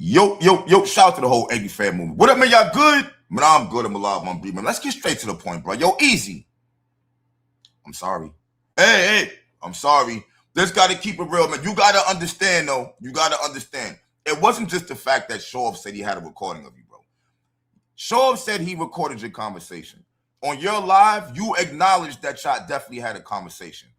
Yo, shout out to the whole Eggy fan movement. What up, man? Y'all good? Man, I'm good. I'm alive. I'm breathing. Let's get straight to the point, bro. Yo, Eazy. I'm sorry. Hey, I'm sorry. Just got to keep it real, man. You got to understand, though. You got to understand. It wasn't just the fact that Shov said he had a recording of you, bro. Shov said he recorded your conversation. On your live, you acknowledged that y'all definitely had a conversation.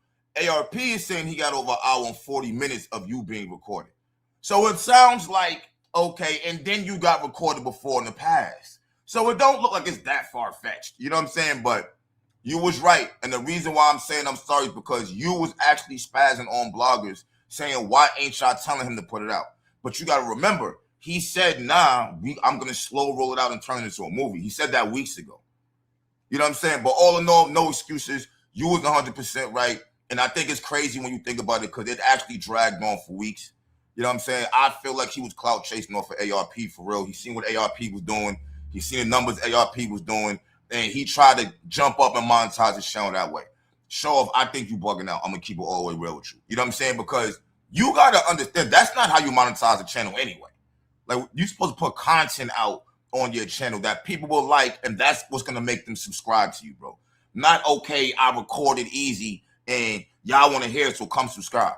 ARP is saying he got over an hour and 40 minutes of you being recorded. So it sounds like, okay, and then you got recorded before in the past. So it don't look like it's that far-fetched. You know what I'm saying? But you was right. And the reason why I'm saying I'm sorry is because you was actually spazzing on bloggers saying, why ain't y'all telling him to put it out? But you got to remember, he said, nah, I'm going to slow roll it out and turn it into a movie. He said that weeks ago. You know what I'm saying? But all in all, no excuses. You was 100% right. And I think it's crazy when you think about it because it actually dragged on for weeks. You know what I'm saying? I feel like he was clout chasing off of ARP for real. He seen what ARP was doing. He seen the numbers ARP was doing. And he tried to jump up and monetize his channel that way. Shov, I think you bugging out. I'm going to keep it all the way real with you. You know what I'm saying? Because you got to understand, that's not how you monetize a channel anyway. Like, you're supposed to put content out on your channel that people will like, and that's what's going to make them subscribe to you, bro. Not, okay, I recorded Eazy, and y'all want to hear it, so come subscribe.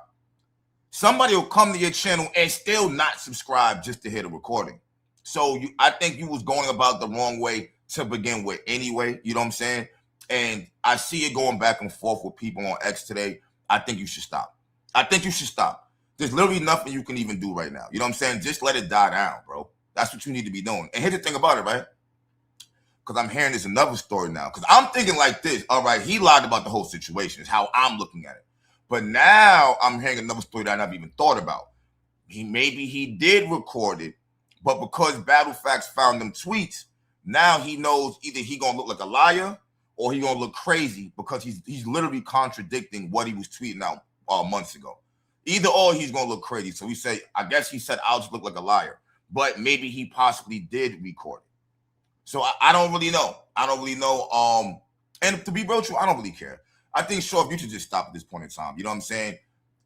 Somebody will come to your channel and still not subscribe just to hear the recording. So I think you was going about the wrong way to begin with anyway. You know what I'm saying? And I see it going back and forth with people on X today. I think you should stop. I think you should stop. There's literally nothing you can even do right now. You know what I'm saying? Just let it die down, bro. That's what you need to be doing. And here's the thing about it, right? Because I'm hearing this another story now. Because I'm thinking like this. All right, he lied about the whole situation. Is how I'm looking at it. But now I'm hearing another story that I never even thought about. Maybe he did record it, but because Battle Facts found them tweets, now he knows either he gonna look like a liar or he gonna look crazy because he's literally contradicting what he was tweeting out months ago. Either or, he's gonna look crazy. So he said, I guess he said I'll just look like a liar, but maybe he possibly did record it. So I don't really know. I don't really know. And to be real true, I don't really care. I think, Shov, you should just stop at this point in time. You know what I'm saying?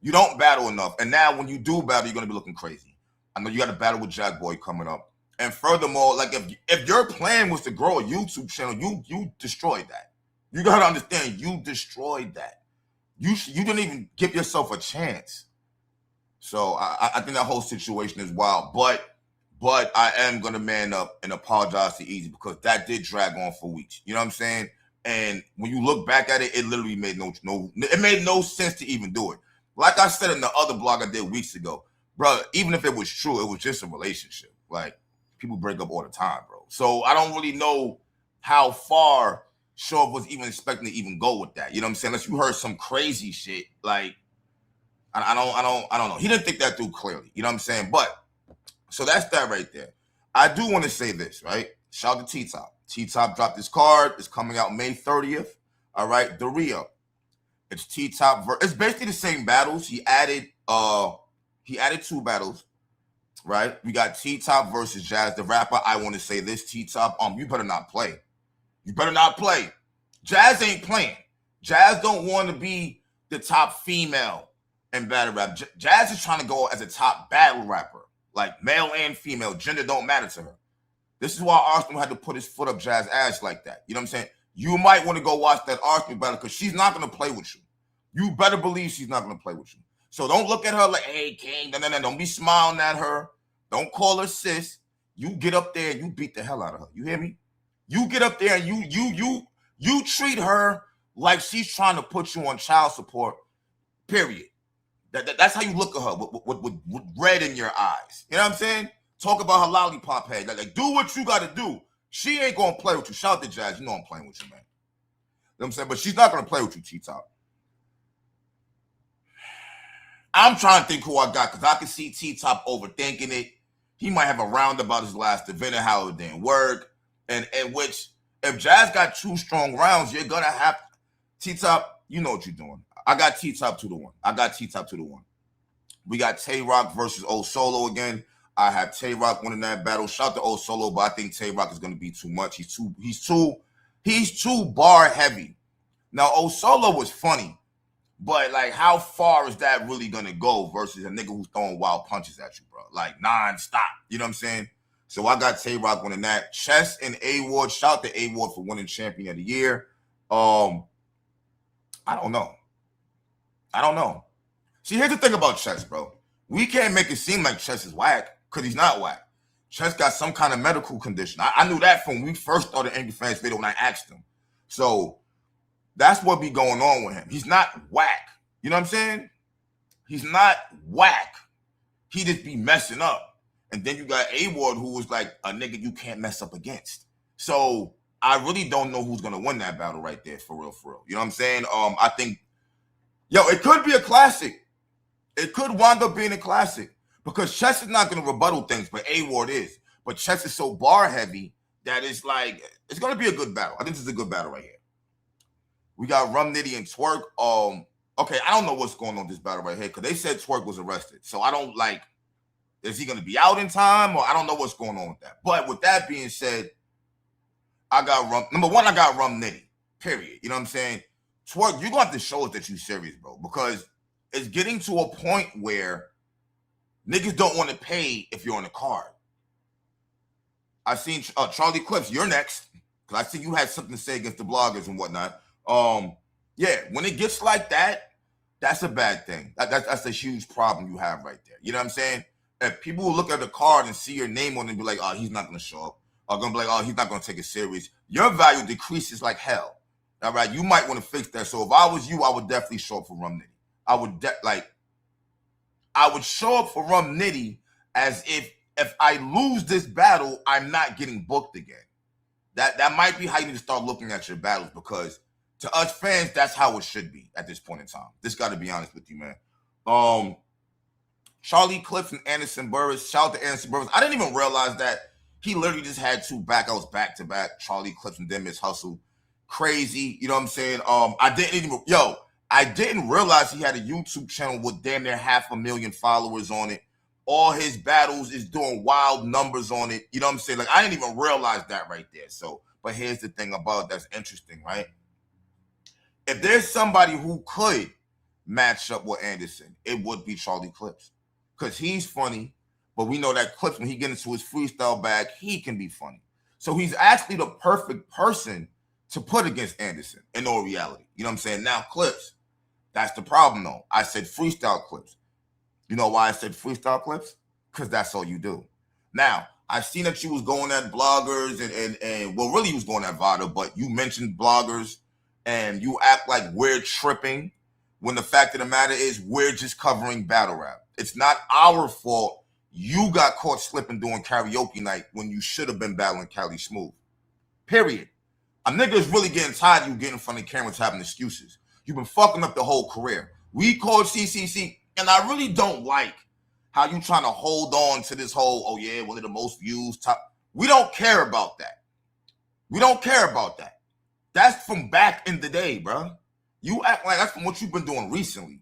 You don't battle enough. And now when you do battle, you're going to be looking crazy. I know you got a battle with Jack Boy coming up. And furthermore, like if your plan was to grow a YouTube channel, you destroyed that. You got to understand, you destroyed that. You didn't even give yourself a chance. So I think that whole situation is wild. But I am going to man up and apologize to Eazy because that did drag on for weeks. You know what I'm saying? And when you look back at it, it literally made no sense to even do it. Like I said in the other blog I did weeks ago, bro, even if it was true, it was just a relationship. Like, people break up all the time, bro. So I don't really know how far Shov was even expecting to even go with that. You know what I'm saying? Unless you heard some crazy shit. Like, I don't know. He didn't think that through clearly. You know what I'm saying? But, so that's that right there. I do want to say this, right? Shout out to T-Top. T-Top dropped his card. It's coming out May 30th. All right, the Reup. It's T-Top. It's basically the same battles. He added 2 battles. Right? We got T-Top versus Jazz the rapper. I want to say this, T-Top. You better not play. You better not play. Jazz ain't playing. Jazz don't want to be the top female in battle rap. Jazz is trying to go as a top battle rapper, like male and female. Gender don't matter to her. This is why Arsenal had to put his foot up Jazz's ass like that. You know what I'm saying? You might want to go watch that Arsenal battle because she's not going to play with you. You better believe she's not going to play with you. So don't look at her like, hey, King. No. Don't be smiling at her. Don't call her sis. You get up there and you beat the hell out of her. You hear me? You get up there and you treat her like she's trying to put you on child support, period. That's how you look at her with red in your eyes. You know what I'm saying? Talk about her lollipop head. Like, do what you got to do. She ain't going to play with you. Shout out to Jazz. You know I'm playing with you, man. You know what I'm saying? But she's not going to play with you, T-Top. I'm trying to think who I got because I can see T-Top overthinking it. He might have a round about his last event and how it didn't work. And which, if Jazz got 2 strong rounds, you're going to have T-Top, you know what you're doing. I got T-Top 2-1. I got T-Top 2-1. We got Twork versus Old Solo again. I have Twork winning that battle. Shout out to Old Solo, but I think Twork is going to be too much. He's too bar heavy. Now, Old Solo was funny, But like, how far is that really gonna go versus a nigga who's throwing wild punches at you, bro? Like non-stop. You know what I'm saying? So I got Twork winning that. Chess and A-Ward. Shout out to A-Ward for winning champion of the year. I don't know. See, here's the thing about Chess, bro. We can't make it seem like Chess is whack because he's not whack. Chess got some kind of medical condition. I knew that from when we first started Angry Fans video when I asked him. So that's what be going on with him. He's not whack. You know what I'm saying? He's not whack. He just be messing up. And then you got A-Ward, who was like a nigga you can't mess up against. So I really don't know who's gonna win that battle right there, for real, for real. You know what I'm saying? I think, it could be a classic. It could wind up being a classic because Chess is not gonna rebuttal things, but A-Ward is. But Chess is so bar heavy that it's like it's gonna be a good battle. I think this is a good battle right here. We got Rum Nitty and Twork. Okay, I don't know what's going on with this battle right here because they said Twork was arrested. So I don't like. Is he going to be out in time? Or I don't know what's going on with that. But with that being said, I got Rum Nitty, period. You know what I'm saying? Twork, you're going to have to show us that you're serious, bro. Because it's getting to a point where niggas don't want to pay if you're on the card. I seen Charlie Clips, you're next. Because I see you had something to say against the bloggers and whatnot. Yeah, when it gets like that, that's a bad thing. That's a huge problem you have right there. You know what I'm saying? If people will look at the card and see your name on it and be like, oh, he's not going to show up. Or going to be like, oh, he's not going to take it serious. Your value decreases like hell. All right? You might want to fix that. So if I was you, I would definitely show up for Rum Nitty. I would show up for Rum Nitty as if I lose this battle, I'm not getting booked again. That might be how you need to start looking at your battles because to us fans, that's how it should be at this point in time. This got to be honest with you, man. Charlie Clips and Anderson Burris. Shout out to Anderson Burris. I didn't even realize that he literally just had 2 backouts back to back. Charlie Clips and then Miss Hustle. Crazy. You know what I'm saying? I didn't realize he had a YouTube channel with damn near 500,000 followers on it. All his battles is doing wild numbers on it. You know what I'm saying? Like, I didn't even realize that right there. So, but here's the thing about it that's interesting, right? If there's somebody who could match up with Anderson, it would be Charlie Clips. Because he's funny, but we know that Clips, when he gets into his freestyle bag, he can be funny. So he's actually the perfect person to put against Anderson in all reality. You know what I'm saying? Now, Clips, that's the problem, though. I said freestyle Clips. You know why I said freestyle Clips? Because that's all you do. Now, I seen that you was going at bloggers and well, really you was going at Vada, but you mentioned bloggers and you act like we're tripping when the fact of the matter is we're just covering battle rap. It's not our fault you got caught slipping doing karaoke night when you should have been battling Cali Smooth. Period. A nigga is really getting tired of you getting in front of cameras having excuses. You've been fucking up the whole career. We called CCC, and I really don't like how you trying to hold on to this whole, oh yeah, one of the most views. We don't care about that. We don't care about that. That's from back in the day, bro. You act like that's from what you've been doing recently.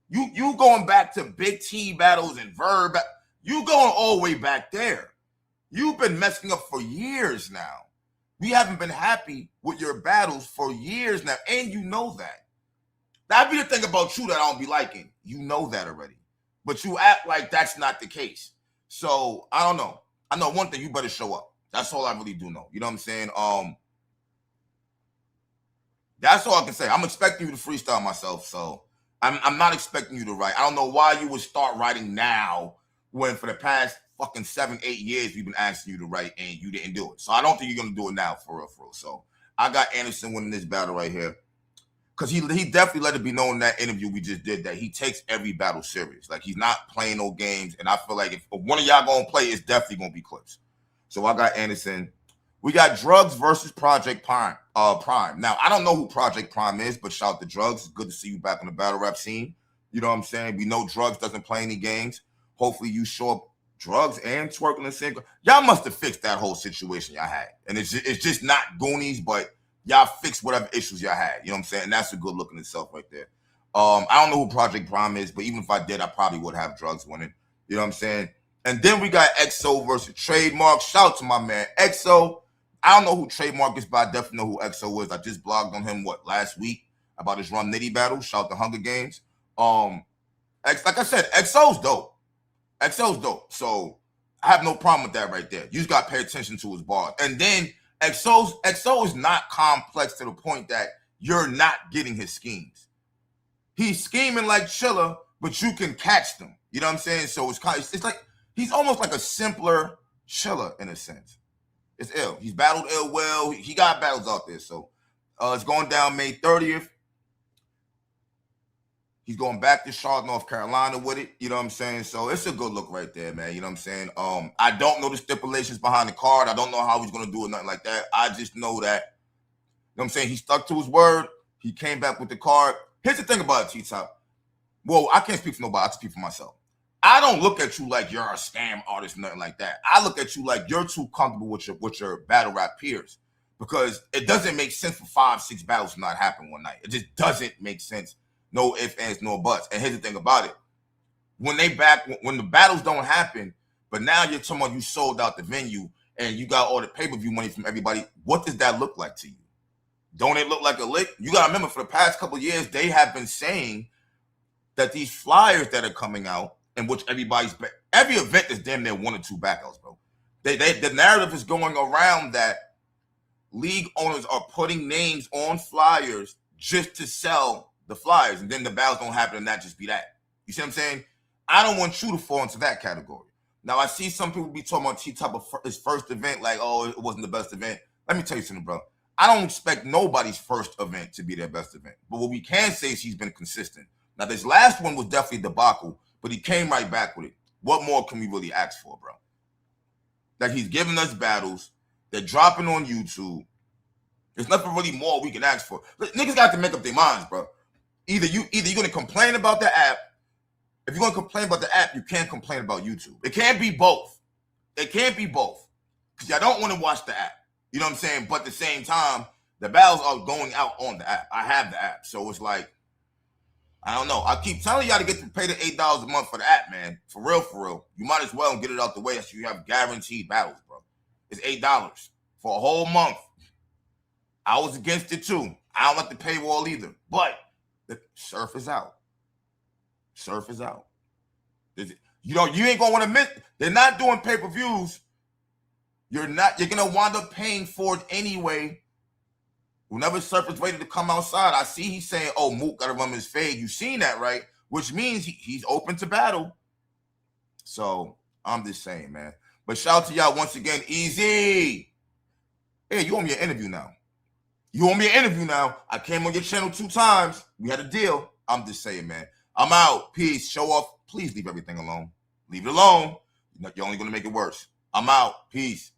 You going back to Big T battles and Verb. You going all the way back there. You've been messing up for years now. We haven't been happy with your battles for years now, and you know that. That'd be the thing about you that I don't be liking. You know that already. But you act like that's not the case. So, I don't know. I know one thing, you better show up. That's all I really do know. You know what I'm saying? That's all I can say. I'm expecting you to freestyle myself, so I'm not expecting you to write. I don't know why you would start writing now when for the past fucking 7-8 years we've been asking you to write and you didn't do it. So I don't think you're gonna do it now for real. So I got Anderson winning this battle right here. Because he definitely let it be known in that interview we just did that he takes every battle serious. Like he's not playing no games. And I feel like if one of y'all gonna play, it's definitely gonna be Clips. So I got Anderson. We got Drugs versus Project Prime. Now, I don't know who Project Prime is, but shout out to Drugs. It's good to see you back on the battle rap scene. You know what I'm saying? We know Drugs doesn't play any games. Hopefully you show up Drugs and Twork in the same. Y'all must have fixed that whole situation y'all had. And it's just not Goonies, but y'all fixed whatever issues y'all had. You know what I'm saying? And that's a good look in itself right there. I don't know who Project Prime is, but even if I did, I probably would have Drugs winning. You know what I'm saying? And then we got EXO versus Trademark. Shout out to my man EXO. I don't know who Trademark is, but I definitely know who EXO is. I just blogged on him, last week? about his Rum Nitty battle. Shout out to Hunger Games. Like I said, XO's dope. XO's dope. So I have no problem with that right there. You just got to pay attention to his bars. And then XO is not complex to the point that you're not getting his schemes. He's scheming like Chilla, but you can catch them. You know what I'm saying? So it's like he's almost like a simpler Chilla in a sense. It's ill. He's battled ill well. He got battles out there. So it's going down May 30th. He's going back to Charlotte, North Carolina with it. You know what I'm saying? So it's a good look right there, man. You know what I'm saying? I don't know the stipulations behind the card. I don't know how he's going to do it, nothing like that. I just know that, you know what I'm saying? He stuck to his word. He came back with the card. Here's the thing about it, T-Top. Well, I can't speak for nobody. I can speak for myself. I don't look at you like you're a scam artist, nothing like that. I look at you like you're too comfortable with your battle rap peers because it doesn't make sense for 5-6 battles to not happen one night. It just doesn't make sense. No ifs, ands, no buts. And here's the thing about it. When the battles don't happen, but now you're talking about you sold out the venue and you got all the pay-per-view money from everybody, what does that look like to you? Don't it look like a lick? You got to remember, for the past couple of years, they have been saying that these flyers that are coming out, in which every event is damn near 1 or 2 backouts, bro. The narrative is going around that league owners are putting names on flyers just to sell the flyers, and then the battles don't happen, and that just be that. You see what I'm saying? I don't want you to fall into that category. Now, I see some people be talking about T-Top of his first event, like, oh, it wasn't the best event. Let me tell you something, bro. I don't expect nobody's first event to be their best event. But what we can say is he's been consistent. Now, this last one was definitely a debacle, but he came right back with it. What more can we really ask for, bro? That he's giving us battles. They're dropping on YouTube. There's nothing really more we can ask for. Niggas got to make up their minds, bro. Either you're going to complain about the app. If you're going to complain about the app, you can't complain about YouTube. It can't be both. It can't be both. Because y'all don't want to watch the app. You know what I'm saying? But at the same time, the battles are going out on the app. I have the app. So it's like, I don't know. I keep telling y'all to get to pay the $8 a month for the app, man. For real, for real. You might as well get it out the way so you have guaranteed battles, bro. It's $8 for a whole month. I was against it too. I don't like the paywall either. But the surf is out. Surf is out. You know, you ain't gonna want to miss. They're not doing pay-per-views. You're gonna wind up paying for it anyway. Whenever Surf is ready to come outside, I see he's saying, oh, Mook gotta run his fade. You seen that, right? Which means he's open to battle. So I'm just saying, man. But shout out to y'all once again. Eazy. Hey, you owe me an interview now. You owe me an interview now. I came on your channel 2 times. We had a deal. I'm just saying, man. I'm out. Peace. Show off. Please leave everything alone. Leave it alone. You're only going to make it worse. I'm out. Peace.